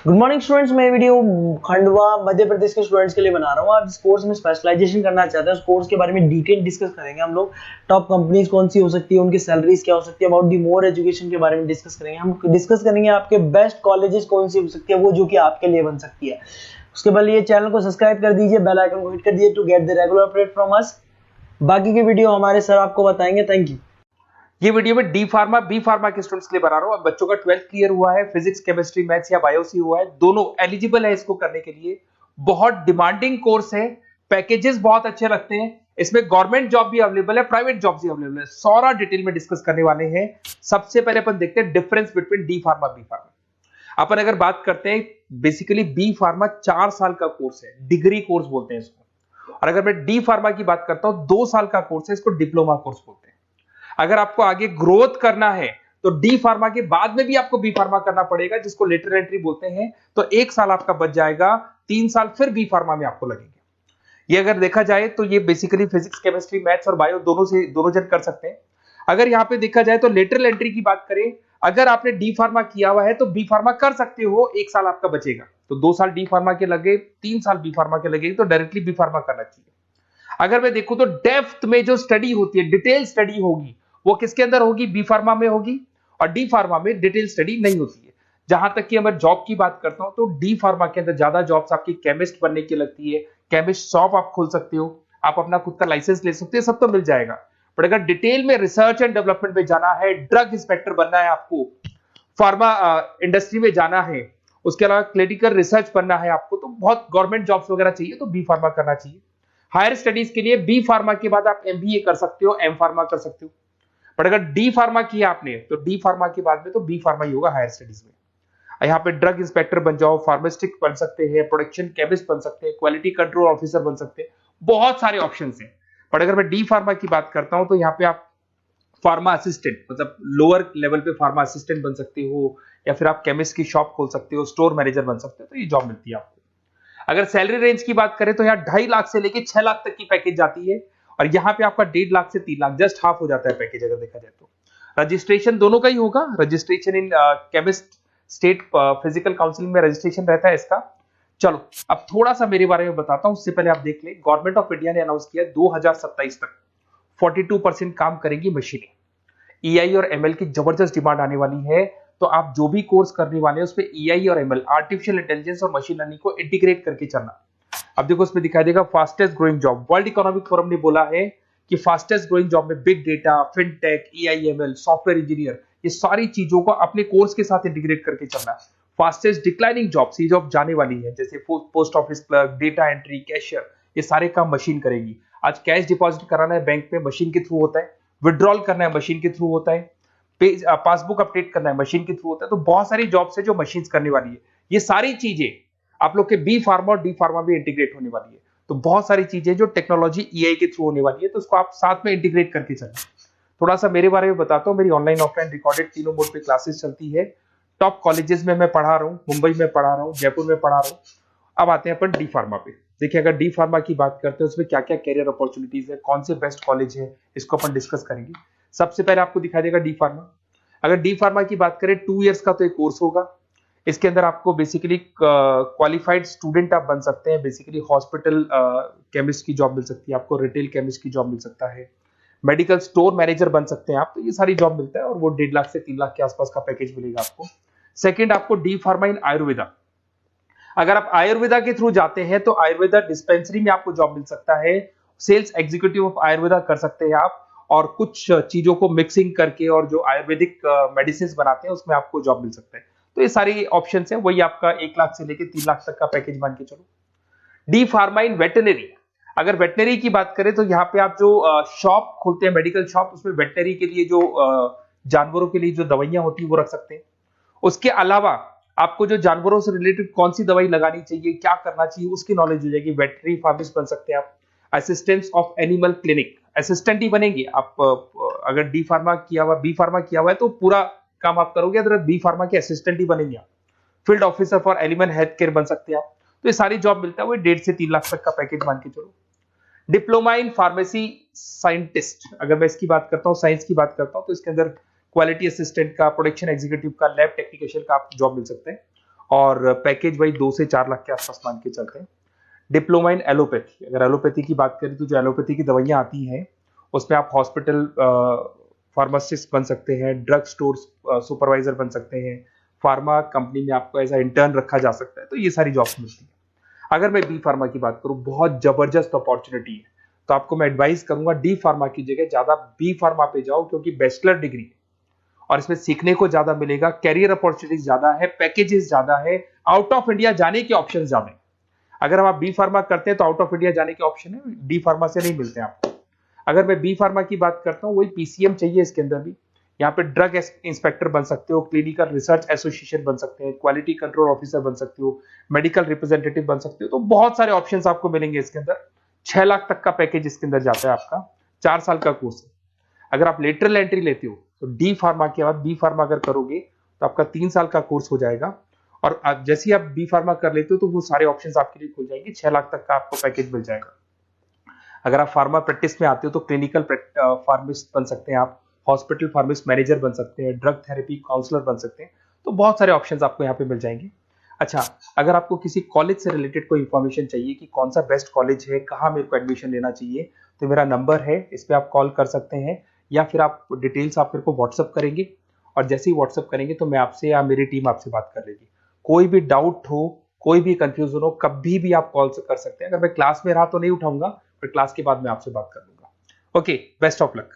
Good morning students. मैं video Khandwa Madhya Pradesh के students के लिए बना रहा हूँ। आप जिस कोर्स में स्पेशलाइजेशन करना चाहते हैं उस कोर्स के बारे में डिटेल डिस्कस करेंगे हम लोग। टॉप कंपनीज कौन सी हो सकती है, उनकी सैलरीज क्या हो सकती है, अबाउट दी मोर एजुकेशन के बारे में डिस्कस करेंगे। हम डिस्कस करेंगे आपके बेस्ट कॉलेजेस कौन सी हो सकती है, वो जो कि आपके लिए बन सकती है। उसके बाद ये चैनल को सब्सक्राइब कर दीजिए, बेल आइकन को हिट कर दीजिए to get the regular update from us. बाकी की वीडियो हमारे सर आपको बताएंगे। Thank you. ये वीडियो में डी फार्मा बी फार्मा के स्टूडेंट्स के लिए बना रहा हूं। अब बच्चों का 12th क्लियर हुआ है, फिजिक्स केमिस्ट्री मैथ्स या बायो सी हुआ है, दोनों एलिजिबल है इसको करने के लिए। बहुत डिमांडिंग कोर्स है, पैकेजेस बहुत अच्छे रखते हैं। इसमें गवर्नमेंट जॉब भी अवेलेबल है, प्राइवेट जॉब भी अवेलेबल है। सारा डिटेल में डिस्कस करने वाले हैं। सबसे पहले अपन देखते हैं difference between D pharma B pharma. अपन अगर बात करते हैं, बेसिकली बी फार्मा 4 साल का कोर्स है, डिग्री कोर्स बोलते हैं इसको। और अगर मैं डी फार्मा की बात करता हूं, 2 साल का कोर्स है, इसको डिप्लोमा कोर्स बोलते हैं। अगर आपको आगे ग्रोथ करना है तो डी फार्मा के बाद में भी आपको बी फार्मा करना पड़ेगा, जिसको लेटर एंट्री बोलते हैं। तो 1 साल आपका बच जाएगा, 3 साल फिर बी फार्मा में आपको लगेंगे। ये अगर देखा जाए तो ये बेसिकली फिजिक्स केमिस्ट्री मैथ्स और बायो दोनों जन कर सकते हैं। अगर यहां पे देखा जाए तो लेटरल एंट्री की बात करें, अगर आपने डी फार्मा किया हुआ है तो बी फार्मा कर सकते हो, 1 साल आपका बचेगा। तो 2 साल डी फार्मा के लगे, 3 साल बी फार्मा के लगे, तो डायरेक्टली बी फार्मा करना चाहिए। अगर मैं देखूं तो डेप्थ में जो स्टडी होती है, डिटेल स्टडी होगी, वो किसके अंदर होगी? बी फार्मा में होगी। और डी फार्मा में डिटेल स्टडी नहीं होती है। जहां तक कि अगर जॉब की बात करता हूं तो डी फार्मा के अंदर ज्यादा जॉब्स आपकी केमिस्ट बनने की लगती है। केमिस्ट शॉप आप खोल सकते हो, आप अपना खुद का लाइसेंस ले सकते हो, सब तो मिल जाएगा। पर अगर डिटेल में रिसर्च एंड डेवलपमेंट में जाना है, ड्रग इंस्पेक्टर बनना है आपको, फार्मा इंडस्ट्री में जाना है, उसके अलावा क्लिनिकल रिसर्च बनना है आपको, तो बहुत गवर्नमेंट जॉब्स वगैरह चाहिए, तो बी फार्मा करना चाहिए। हायर स्टडीज के लिए बी फार्मा के बाद आप एमबीए कर सकते हो, एम फार्मा कर सकते हो। पर अगर डी फार्मा किया आपने तो डी फार्मा के बाद में तो बी फार्मा ही होगा हायर स्टडीज में। यहाँ पे ड्रग इंस्पेक्टर बन जाओ, फार्मास्टिक बन सकते हैं, प्रोडक्शन केमिस्ट बन सकते हैं, क्वालिटी कंट्रोल ऑफिसर बन सकते हैं, बहुत सारे ऑप्शन हैं। पर अगर मैं डी फार्मा की बात करता हूं तो यहाँ पे आप फार्मा असिस्टेंट, मतलब लोअर लेवल पे फार्मा असिस्टेंट बन सकते हो, या फिर आप केमिस्ट की शॉप खोल सकते हो, स्टोर मैनेजर बन सकते हो, तो ये जॉब मिलती है आपको। अगर सैलरी रेंज की बात करें तो यहाँ 2.5 लाख से लेके 6 लाख तक की पैकेज जाती है। और यहाँ पे आपका 1.5 लाख से 3 लाख, जस्ट हाफ हो जाता है पैकेज अगर देखा जाए तो। रजिस्ट्रेशन दोनों का ही होगा। Registration in chemist state physical counselling में रजिस्ट्रेशन रहता है इसका। चलो अब थोड़ा सा मेरे बारे में बताता हूं, उससे पहले आप देख लें। गवर्नमेंट ऑफ इंडिया ने अनाउंस किया 2027 तक 42% काम करेंगी मशीनें। ईआई और एमएल की जबरदस्त डिमांड आने वाली है। तो आप जो भी कोर्स करने वाले हैं उसपे ईआई और एमएल, आर्टिफिशियल इंटेलिजेंस और मशीन लर्निंग को इंटीग्रेट करके चलना। अब देखो उसमें दिखाई देगा fastest growing job. World Economic Forum ने बोला है कि फास्टेस्ट ग्रोइंग जॉब में big data, fintech, AI ML, software engineer, ये सारी चीजों को अपने कोर्स के साथ इंटीग्रेट करके चलना। फास्टेस्ट डिक्लाइनिंग जॉब्स, ये जॉब जाने वाली है, जैसे post office clerk, data entry, cashier, ये सारे काम मशीन करेगी। आज कैश डिपॉजिट कराना है बैंक में, मशीन के थ्रू होता है। विड्रॉल करना है, मशीन के थ्रू होता है। पासबुक अपडेट करना है, मशीन के थ्रू होता है। तो बहुत सारी जॉब्स है जो मशीन करने वाली है। ये सारी चीजें आप लोग के बी फार्मा और डी फार्मा भी इंटीग्रेट होने वाली है। तो बहुत सारी चीजें जो टेक्नोलॉजी ईआई के थ्रू होने वाली है, तो उसको आप साथ में इंटीग्रेट करके चलें। थोड़ा सा मेरे बारे में बताता हूँ। मेरी ऑनलाइन ऑफलाइन रिकॉर्डेड तीनों मोड पे क्लासेस चलती है। टॉप कॉलेजेस में मैं पढ़ा रहा हूँ, मुंबई में पढ़ा रहा हूँ, जयपुर में पढ़ा रहा हूँ। अब आते हैं अपन डी फार्मा पे। देखिए अगर डी फार्मा की बात करते हैं उसमें क्या क्या कैरियर अपॉर्चुनिटीज है, कौन से बेस्ट कॉलेज है, इसको अपन डिस्कस करेंगे। सबसे पहले आपको दिखाई देगा डी फार्मा। अगर डी फार्मा की बात करें 2 इयर्स का तो एक कोर्स होगा। इसके अंदर आपको बेसिकली क्वालिफाइड स्टूडेंट आप बन सकते हैं। बेसिकली हॉस्पिटल केमिस्ट की जॉब मिल सकती है आपको, रिटेल केमिस्ट की जॉब मिल सकता है, मेडिकल स्टोर मैनेजर बन सकते हैं आप। तो ये सारी जॉब मिलता है और वो 1.5 लाख से 3 लाख के आसपास का पैकेज मिलेगा आपको। सेकंड, आपको डी फार्मा इन आयुर्वेदा। अगर आप आयुर्वेदा के थ्रू जाते हैं तो आयुर्वेदा डिस्पेंसरी में आपको जॉब मिल सकता है। सेल्स एग्जीक्यूटिव ऑफ आयुर्वेदा कर सकते हैं आप, और कुछ चीजों को मिक्सिंग करके और जो आयुर्वेदिक मेडिसिन बनाते हैं उसमें आपको जॉब मिल सकता है। तो ये सारी ऑप्शंस हैं। वही आपका 1 लाख से लेके 3 लाख तक का पैकेज मान के चलो। डी फार्मा इन वेटनरी। अगर वेटनरी की बात करें तो यहाँ पे आप जो शॉप खोलते हैं, मेडिकल शॉप, उसमें वेटनरी के लिए जो जानवरों के लिए जो दवाइयां होती है वो रख सकते हैं। उसके अलावा आपको जो जानवरों से रिलेटेड कौन सी दवाई लगानी चाहिए, क्या करना चाहिए, उसकी नॉलेज हो जाएगी। वेटनरी फार्मासिस्ट बन सकते हैं आप। Assistants of animal clinic, assistant ही बनेंगे आप। अगर डी फार्मा किया हुआ, बी फार्मा किया हुआ है तो पूरा काम आप करोगे, अगर बी फार्मा के असिस्टेंट ही बनेंगे आप। Field officer for animal health care बन सकते हैं आप। तो ये सारी जॉब मिलता है, वो 1.5 से 3 लाख तक का पैकेज मान के चलो। डिप्लोमा इन फार्मेसी साइंटिस्ट, अगर मैं इसकी बात करता हूँ, साइंस की बात करता हूँ, तो इसके अंदर क्वालिटी असिस्टेंट का, प्रोडक्शन एग्जीक्यूटिव का, लैब टेक्नीशियन का आप जॉब मिल सकते हैं। और पैकेज वही 2 से 4 लाख के आसपास मान के चलते हैं। डिप्लोमा इन एलोपैथी, अगर एलोपैथी की बात करें तो जो एलोपैथी की दवाइयाँ आती हैं उसमें आप हॉस्पिटल फार्मासिस्ट बन सकते हैं, ड्रग स्टोर सुपरवाइजर बन सकते हैं, फार्मा कंपनी में आपको एज इंटर्न रखा जा सकता है, तो ये सारी जॉब्स मिलती है। अगर मैं बी फार्मा की बात करूं, बहुत जबरदस्त अपॉर्चुनिटी है, तो आपको मैं एडवाइस करूंगा डी फार्मा की जगह ज्यादा बी फार्मा पे जाओ, क्योंकि बैचलर डिग्री और इसमें सीखने को ज्यादा मिलेगा, कैरियर अपॉर्चुनिटीज ज्यादा है, पैकेजेस ज्यादा है, आउट ऑफ इंडिया जाने के ऑप्शन ज्यादा है। अगर हम आप बी फार्मा करते हैं तो आउट ऑफ इंडिया जाने के ऑप्शन है, डी फार्मा से नहीं मिलते आपको। अगर मैं बी फार्मा की बात करता हूँ, वही पीसीएम चाहिए इसके अंदर भी। यहाँ पे ड्रग इंस्पेक्टर बन सकते हो, क्लिनिकल रिसर्च एसोसिएशन बन सकते हैं, क्वालिटी कंट्रोल ऑफिसर बन सकते हो, मेडिकल रिप्रेजेंटेटिव बन सकते हो, तो बहुत सारे ऑप्शंस आपको मिलेंगे इसके अंदर। 6 लाख तक का पैकेज इसके अंदर जाता है आपका, 4 साल का कोर्स है। अगर आप लेटरल एंट्री लेते हो तो डी फार्मा के बाद बी फार्मा अगर करोगे तो आपका 3 साल का कोर्स हो जाएगा, और आप जैसे ही आप बी फार्मा कर लेते हो तो वो सारे ऑप्शंस आपके लिए खुल जाएंगे, 6 लाख तक का आपको पैकेज मिल जाएगा। अगर आप फार्मा प्रैक्टिस में आते हो तो क्लिनिकल फार्मिस्ट बन सकते हैं आप, हॉस्पिटल फार्मिस्ट मैनेजर बन सकते हैं, ड्रग थेरेपी काउंसलर बन सकते हैं, तो बहुत सारे ऑप्शंस आपको यहाँ पे मिल जाएंगे। अच्छा, अगर आपको किसी कॉलेज से रिलेटेड कोई इन्फॉर्मेशन चाहिए कि कौन सा बेस्ट कॉलेज है, कहाँ मेरे को एडमिशन लेना चाहिए, तो मेरा नंबर है, इस पर आप कॉल कर सकते हैं, या फिर आप डिटेल्स आप मेरे को व्हाट्सअप करेंगे, और जैसे ही व्हाट्सअप करेंगे तो मैं आपसे या मेरी टीम आपसे बात कर लेगी। कोई भी डाउट हो, कोई भी कंफ्यूजन हो, कभी भी आप कॉल कर सकते हैं। अगर मैं क्लास में रहा तो नहीं उठाऊंगा, फिर क्लास के बाद मैं आपसे बात कर लूंगा। Okay, best of luck.